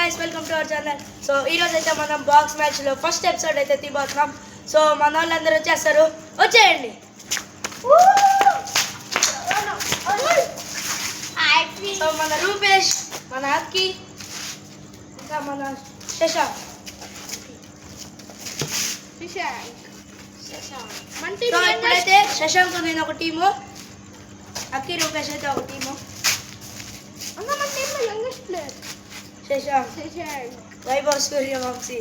guys, welcome to our channel. So ఈ రోజు అయితే మనం బాక్స్ మ్యాచ్ లో ఫస్ట్ ఎపిసోడ్ అయితే తీయబోతున్నాం. సో మన వాళ్ళందరూ వచ్చేస్తారు, వచ్చేయండి. సో మన రూపేష్, మన అక్కి, ఇంకా మన శశాంక్. సో ఇప్పుడైతే శశాంక్ నేను ఒక టీము, అక్కి రూపేష్ అయితే ఒక team. Shashank Vaibhav Suryavanshi.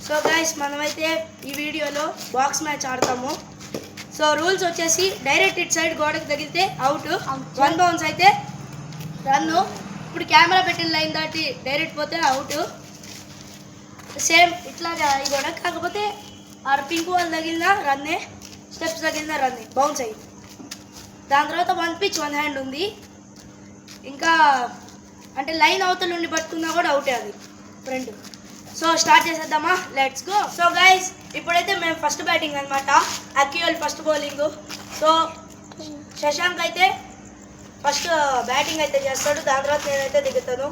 So guys మనమైతే ఈ వీడియోలో బాక్స్ మ్యాచ్ ఆడతాము. సో రూల్స్ వచ్చేసి డైరెక్ట్ ఇట్ సైడ్ గోడకు తగిలితే అవుట్, 1 బౌన్స్ అయితే రన్ను. ఇప్పుడు కెమెరా పెట్టిన లైన్ దాటి డైరెక్ట్ పోతే అవుట్. సేమ్ ఇట్లాగా ఈ గోడ, కాకపోతే ఆ పింక్ వాల్ తగిలిన రన్నే, స్టెప్స్ తగిలిన రన్నే, బౌన్స్ అయ్యి. దాని తర్వాత 1 పిచ్ 1 హ్యాండ్ ఉంది. ఇంకా అంటే లైన్ అవతల నుండి పట్టుకున్నా కూడా అవుటే అది ఫ్రెండ్. సో స్టార్ట్ చేసేద్దామా, లెట్స్ గో. సో గైస్ ఇప్పుడైతే మేము ఫస్ట్ బ్యాటింగ్ అనమాట, అక్కియోల్ ఫస్ట్ బౌలింగ్. సో శశాంక్ అయితే ఫస్ట్ బ్యాటింగ్ అయితే చేస్తాడు, దాని తర్వాత నేనైతే దిగుతాను.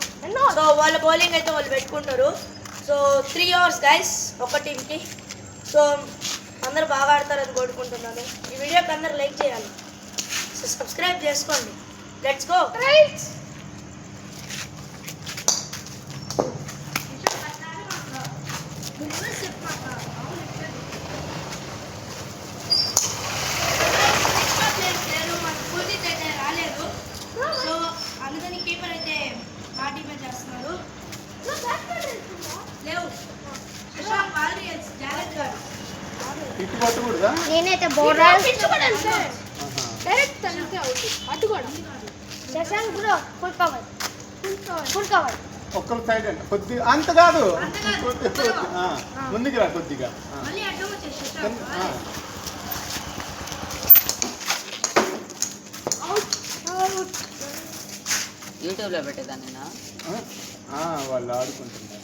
సో వాళ్ళ బౌలింగ్ అయితే వాళ్ళు పెట్టుకుంటారు. సో 3 overs గైస్ ఒక టీంకి. సో అందరూ బాగా ఆడతారని కోరుకుంటున్నాను. ఈ వీడియోకి అందరూ లైక్ చేయాలి, సో సబ్స్క్రైబ్ చేసుకోండి. Let's go. రాలేదు, సో అందుకని కీపర్ అయితే మా టీమే చేస్తున్నారు. లేవు నేనైతే bowler Shashank bro full cover ఒక్కరు సైడ్ అంటే కొద్దిగా అంత కాదు, ముందుకు రా కొద్దిగా. యూట్యూబ్లో పెట్టేదాన్ని వాళ్ళు ఆడుకుంటున్నారు.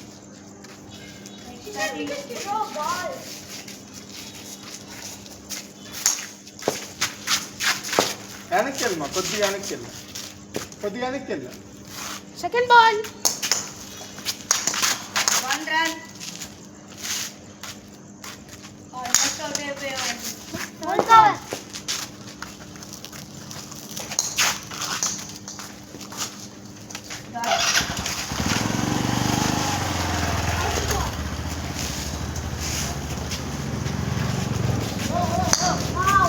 వెనక్కి వెళ్ళమా, కొద్దిగా వెనక్కి వెళ్ళు, కొద్దిగా వెనక్కి వెళ్ళు. Second ball 1 run. Almost out అయిపోయాడు. Full cover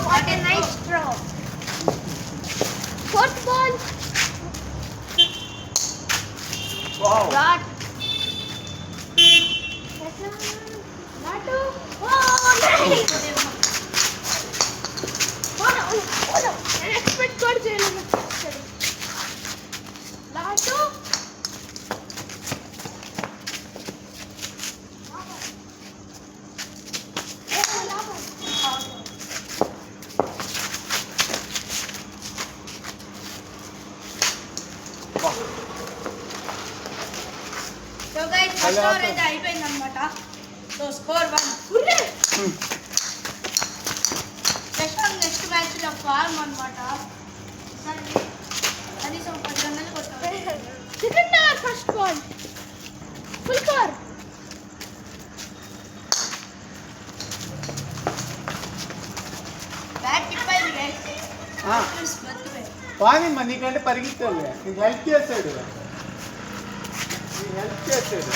What a nice throw. Fourth ball wow, dot నాటు నేను ఎక్స్పెక్ట్ కూడా చేయలేదు. నాటు సో గైస్ ఫస్ట్ ఓవర్ అయితే అయిపోయింది అనమాట. So score 1. Shashank next match లో ఫార్మ్ అనమాట. కనీసం 10 రన్నులు కొట్టాడు. Second over first ball full cover bat tip అయింది గైస్. పానిమ్మా, నీకంటే పరిగెత్తాలి, నీకు హెల్ప్ చేశాడు, నీకు హెల్ప్ చేశాడు.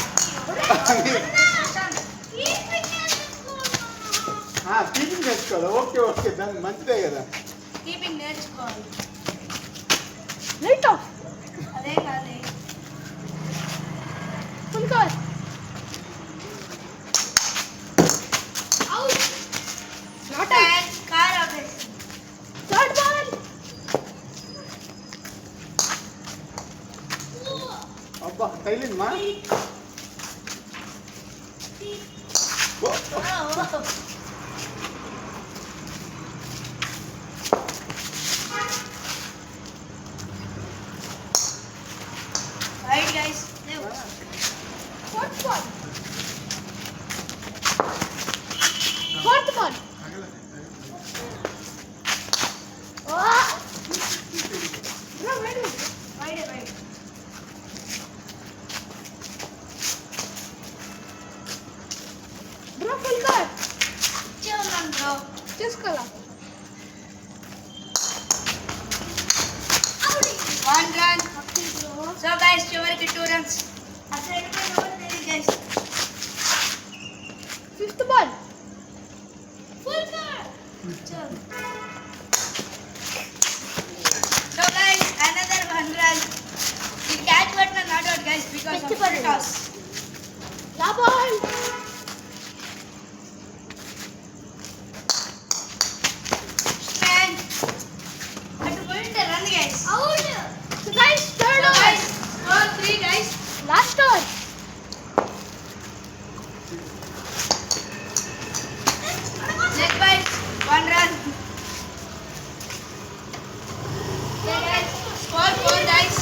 కీపింగ్ నేర్చుకోవాలి. ఓకే ఓకే, దానికి మంచిదే కదా. కీపింగ్ నేర్చుకోవాలి. లైట్ ఆఫ్ అదే కాదే full cover out not out. Car ఆపేసి థర్డ్ బాల్ అబ్బా తగిలిందమ్మా. Right guys. Fourth ball fourth ball finger ఉన్నాను బ్రో. తీసుకోలా 1 run. సో గైస్ చివరికి 2 runs. అసలు guys fifth ball full ball So guys, another 1 run. The catch but not out guys because of full toss. Law ball And at point run guys. Out guys third So over guys, score 3 guys. Last over Leg bites 1 run. Okay guys, score 4 guys.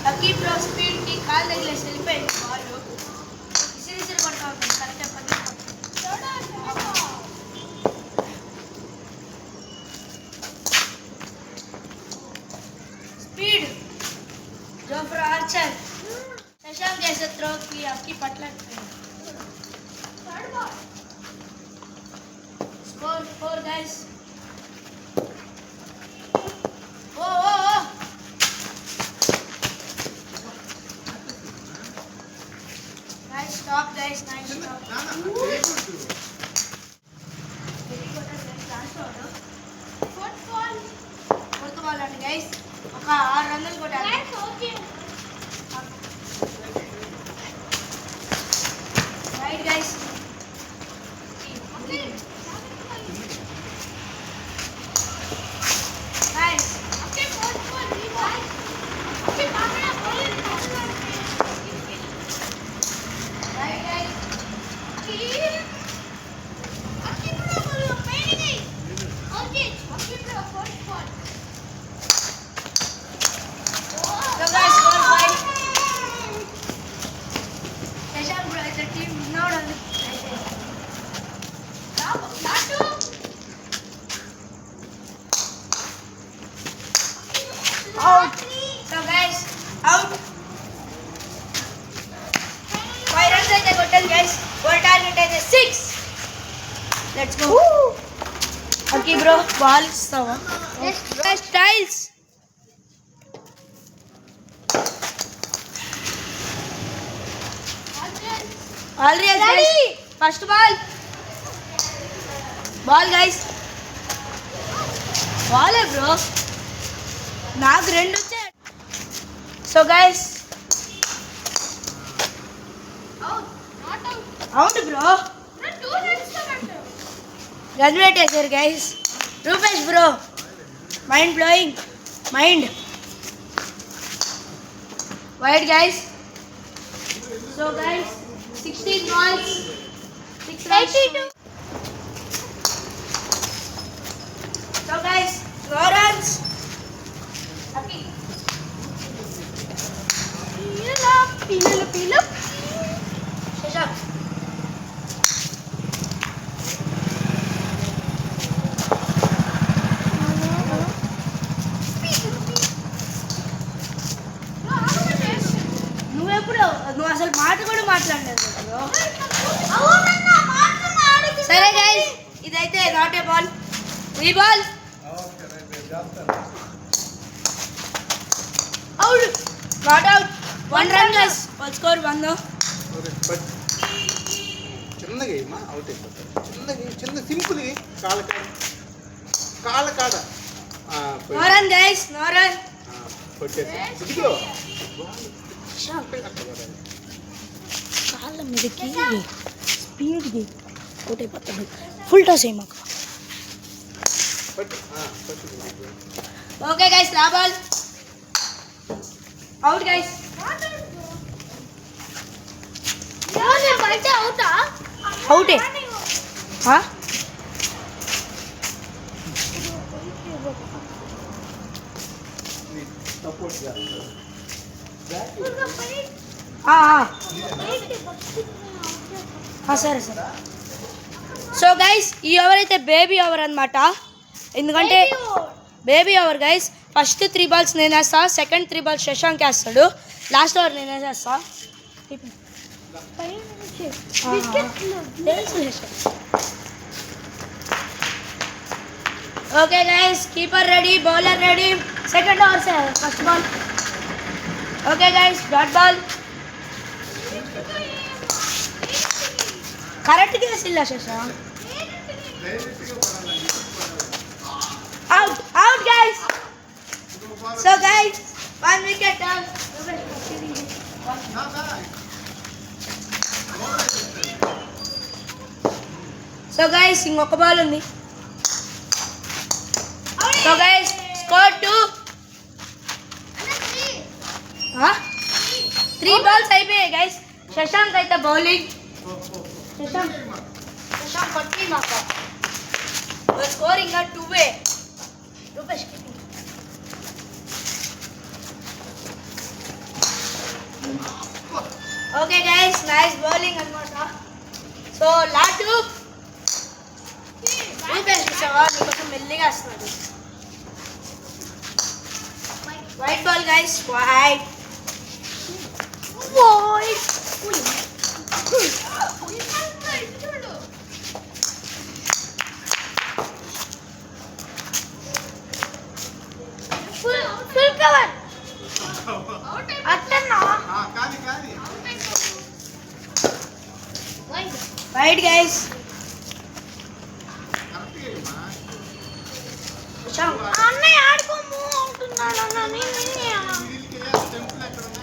Lucky bro speed ki కాల్ తగిలేసి వెళ్ళిపోయింది ball. ఇసిరిసిరి కొడతా ఉంటుంది correct speed जो for Archer Shashank जैसे throw की आपकी पटला third ball score 4 guys oh nice stop guys nice stop fourth ball fourth ball అండి గైస్ ఒక 6 రన్నులు కొట్టాలి guys okay right guys okay nice okay fourth ball re ball okay బాగా ball right guys okay bro ball పెయింగ్ okay okay bro fourth ball so guys score 5 Shashank bro అయితే team విన్నౌట్ ఉంది lot out so guys out 5 runs అయితే కొట్టాలి guys goal target అయితే 6 let's go okay bro ball ఇస్తావా styles all ready first ball ball bro నాకు 2 వచ్చాయి so guys out not out అవును bro bro 2 runs commander run పెట్టేశారు guys Rupesh bro mind blowing mind wide guys so guys 16 balls 6 runs 82 so guys no runs okay పిల్లలు శశాంక్ నువ్వు అసలు మాట కూడా మాట్లాడలేదు బ్రో సరే గైస్ ఇదైతే నాట్ ఏ బాల్ ఈ ball out not out 1 run guys one score 1 చిన్నగా ఏమా అవుట్ అయిపోతారు చిన్న సింపుల్ కాళ్ళ కాడ no run guys no run కొట్టేసి ఇదిగో కాళ్ళ మీదకి స్పీడ్కి అవుట్ అయిపోతాడు ఫుల్ టాస్ అయ్యి మాకు ఓకే గైస్ లా బాల్ అవుట్ గైస్ బయట అవుతా అవుటే సపోర్ట్ చేస్తారు సరే సరే సో గైస్ ఈ ఓవర్ అయితే బేబీ ఓవర్ అనమాట ఎందుకంటే baby over guys first 3 balls నేను వేస్తా సెకండ్ 3 balls శశాంక్ వేస్తాడు లాస్ట్ ఓవర్ నేను వేసేస్తా పైన నుంచి ఆ. వికెట్లు తెలుసు okay guys keeper ready bowler ready second over first ball okay guys dot ball కరెక్ట్గా వేసిల్లా Sesha out out guys so guys 1 wicket down so guys ఇంకొక బాల్ ఉంది సో గైస్ స్కోర్ 2 3 బాల్స్ అయిపోయాయి గైస్ శశాంక్ అయితే బౌలింగ్ శశాంక్ కొట్టి మాకు స్కోర్ ఇంకా 2 Rupesh okay guys nice bowling అన్నమాట సో లాటు రూపేష్ చూసావా మీకోసం మెల్లిగా వస్తున్నాడు wide ball guys wide full cover అట్టన్నా white guys అన్నయ్య ఆడుకోము అంటున్నాడు అన్న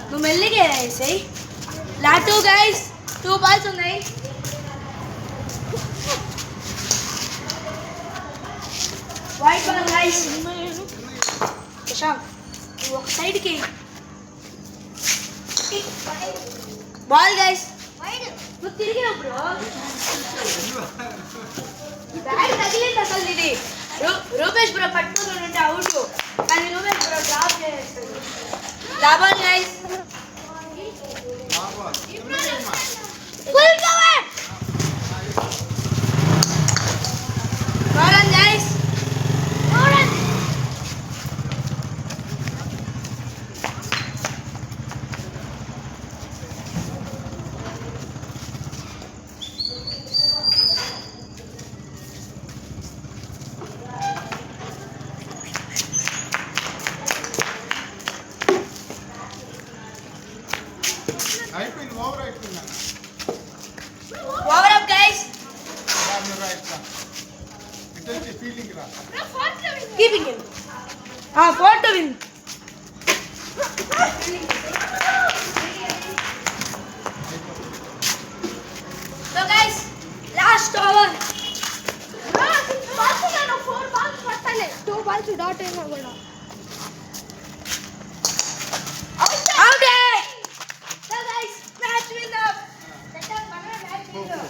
నువ్వు మెల్లిగా వేసాయి లాటు గైస్ 2 బాల్స్ ఉన్నాయి వైట్ బాల్ గైస్ శశాంక్ నువ్వు ఒక సైడ్కి బాల్ గైస్ నువ్వు తిరిగినప్పుడు బ్యాగ్ తగిలింది అసలు ఇది రూపేష్ బ్రో పట్టుకుని ఉంటే అవుట్ కానీ రూపేష్ బ్రో డ్రాప్ చేస్తాడు లాబాల్ guys full cover ball guys అయిపోయింది ఓవర్ అయిపోయింది ఓవర్ అప్ గైస్ ఇటు ఫీలింగ్ రా keeping in 4 to win so guys last over four balls పట్టాలి 2 బాల్స్ డాట్ అయినా కూడా out so guys match winner second మన మ్యాచ్ విన్నర్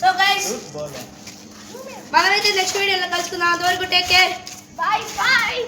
సో గైస్ మనమైతే next వీడియోలో కలుసుకుందాం అంతవరకు టేక్ కేర్ బాయ్ బాయ్